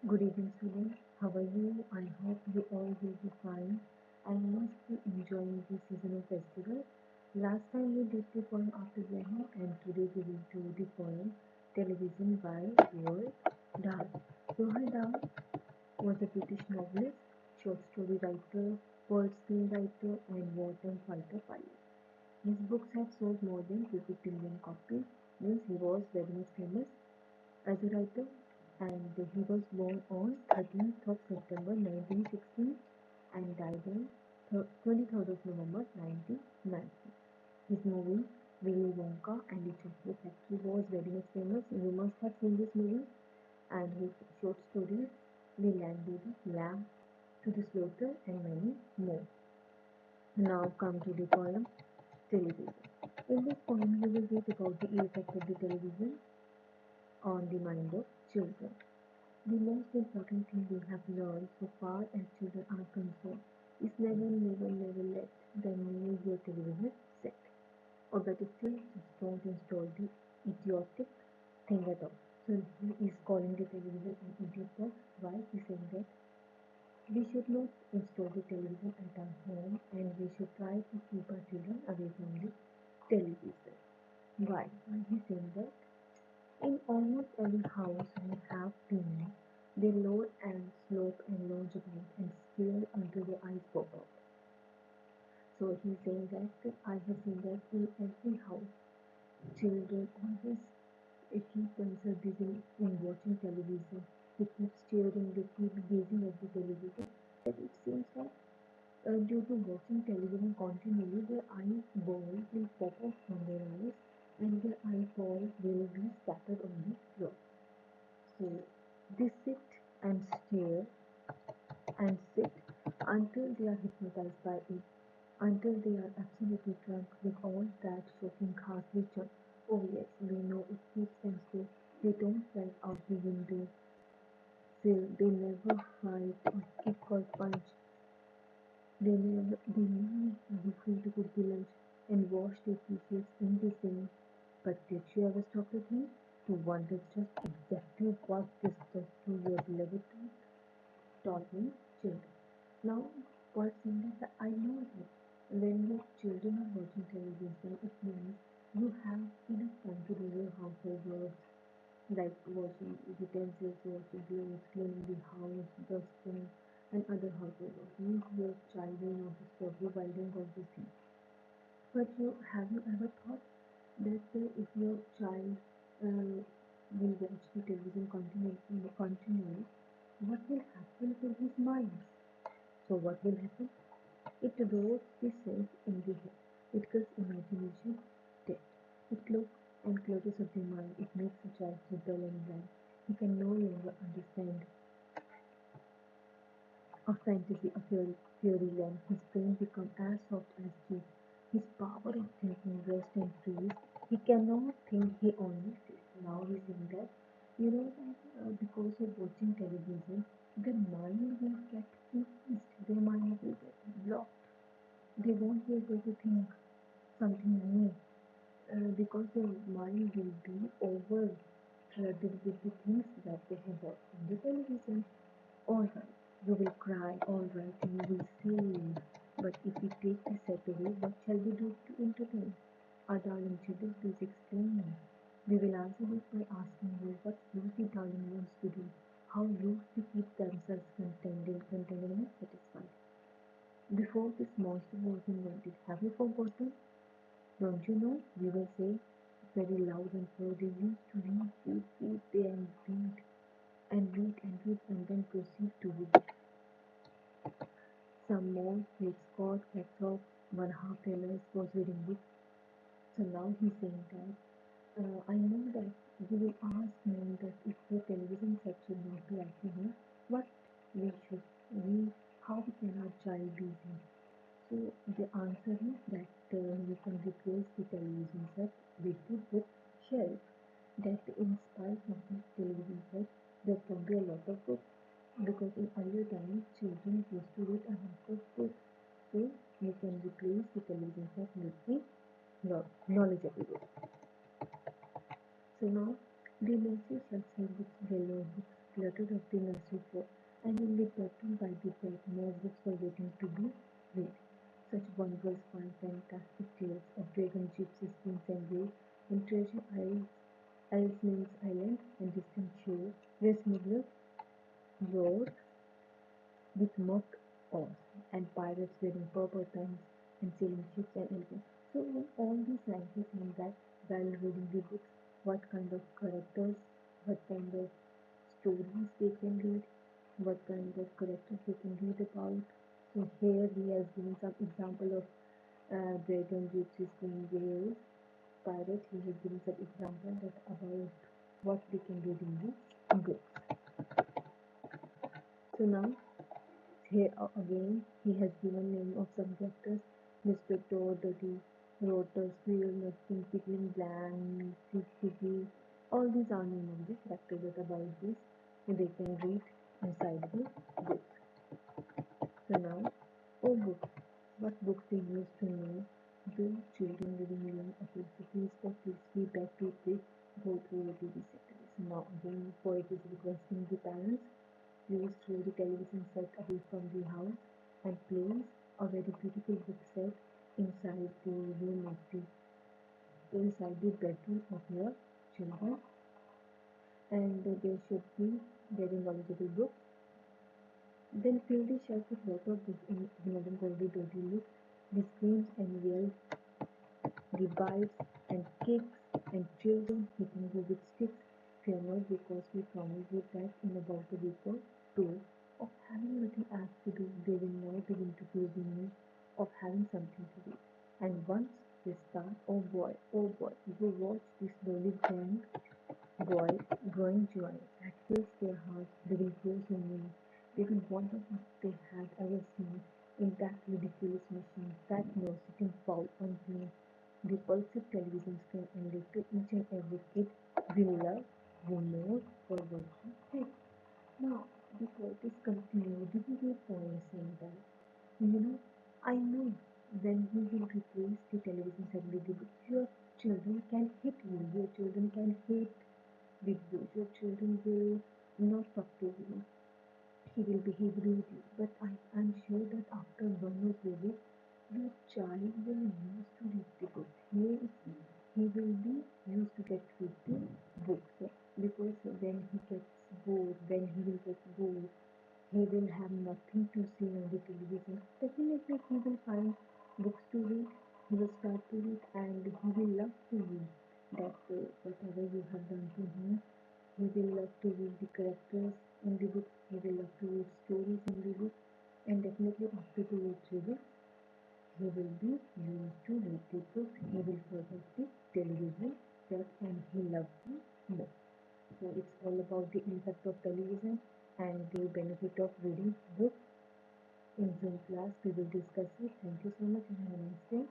Good evening, students. How are you? I hope you all will be fine and must be enjoying the seasonal festival. Last time we did the poem After Wedding, and today we will do the poem Television by Roald Dahl. Roald Dahl was a British novelist, short story writer, poet screenwriter, and wartime fighter pilot. His books have sold more than 250 million copies, means he was very much famous as a writer, and he was born on 13th of September 1916 and died on 23rd of November 1990. His movie Willy Wonka and the Chocolate Factory was very much famous. You must have seen this movie, and his short stories The Land Baby, Lamb to the Slaughter, and many more. Now come to the poem Television. In this poem, you will read about the effect of the television on the mind of children. The most important thing we have learned so far as children are concerned is never let them move your television set. Or better still, just don't install the idiotic thing at all. So he is calling the television an idiot box. Why? He's saying that we should not install the television at our home and we should try to keep our children away from the television. Why? Why he's saying that in almost every house we have TV. They load and slope and lounge about and stare until their eyes pop out. So he's saying that I have seen that in every house, children always keep themselves busy in watching television. They keep staring, they keep gazing at the television. But it seems that due to watching television continually, their eyeballs will pop off from their eyes and their eyeballs will be scattered on the floor. So they sit and stare and sit until they are hypnotized by it, until they are absolutely drunk with all that shocking ghastly literature. Oh yes, we know it keeps them safe. They don't fly out the window sill. They never fight or kick or punch. They never be free to cook the lunch and wash their dishes in the sink. But did you ever stop to think? To wonder just exactly what this does to your beloved talking children. Now, what's in that? I know that when your children are watching television, it means you have enough time to do your household work, like washing utensils, washing clothes, cleaning the house, dusting, and other household work. Means your child will not disturb you while doing all these things. But have you ever thought that if your child will watch the television continually, what will happen to his mind? So what will happen? It rots the cells in the head. It kills imagination dead. It cloaks and closes up the mind. It makes the child so dull and blind. He can no longer understand a fantasy, a fairyland. His brain becomes as soft as steel. His power of thinking rests and freeze. He cannot think, he only feels. Now he's in that. You know that because of watching television, their mind will get freezed. Their mind will get blocked. They won't be able to think something new because their mind will be over flooded with the things that they have watched on the television. Alright, you will cry, alright, you will sing. But if we take the set away, what shall we do to entertain? Our darling children, please explain me. We will answer this by asking you what Lucy darling wants to do, how Lucy keeps themselves contented and satisfied. Before this monster was invented, have you forgotten? Don't you know? We will say very loud and proud. They used to read day and read and then proceed to read. Some more played Scott, Petrov, one half tailors was reading books. So now he's saying that I know that you will ask me that if the television set should not be active, what we should we how can our child be using? So the answer is that you can replace the television set with the bookshelf. That in spite of the television set, there can be a lot of books because in earlier times children used to read a lot of books. So you can replace the television set with the knowledgeable book. So now the nursery shelves have books, galore books cluttered up the nursery proper times and sailing ships and elephants. So in all these languages mean that while reading the books, what kind of characters, what kind of stories they can read, what kind of characters they can read about. So here he has given some example of Dragon Gypsy Queen Wales Pirate. He has given some example that about what they can read in the books. So now here again he has given name of some characters: Mr. Toad, Dirty, Rotor, Squirrel, Nutkin, Pickling, Bland, Piggy. All these are name of the characters that about this they can read inside the book. So now, oh books, what books they used to know the children reading learn okay, so please feedback to please go through the TV series. Now again, poet is requesting the parents, please throw the television set away from the house and place a very beautiful book set inside the room of the inside the bedroom of your children, and they should be very knowledgeable books. Then fill the shelf with lot of books in ignoring all the dirty looks, the screams and yells, the bites and kicks, and children hitting you with sticks. Fear not, because we promise you that in about a week or two of having nothing else to do, they will now begin to feel the need of having something to do. And once they start, oh boy, you watch this slowly growing joy that fills their hearts. They will grow so many. They will wonder what they had ever seen in that ridiculous machine, that sitting foul unclean, repulsive television screen, and later each and every kid will love you more for what you did. Now, the poet is continued with the poem saying that, I know when you will replace the television set with the book, your children can hit you, your children can hate with you, your children will not talk to you, he will behave rudely. But I am sure that after 1 or 2 weeks, your child will used to read the book. He will be used to get with the books, because when he will get bored, he will have nothing to see on the television. Definitely, he will find books to read. He will start to read, and he will love to read. That whatever you have done to him, he will love to read the characters in the book. He will love to read stories in the book, and definitely after 2 or 3 weeks, he will be used to read the books. He will forget the television set, and he loves the book. So it's all about the impact of television and the benefit of reading books. In Zoom class, we will discuss it. Thank you so much and have a nice day.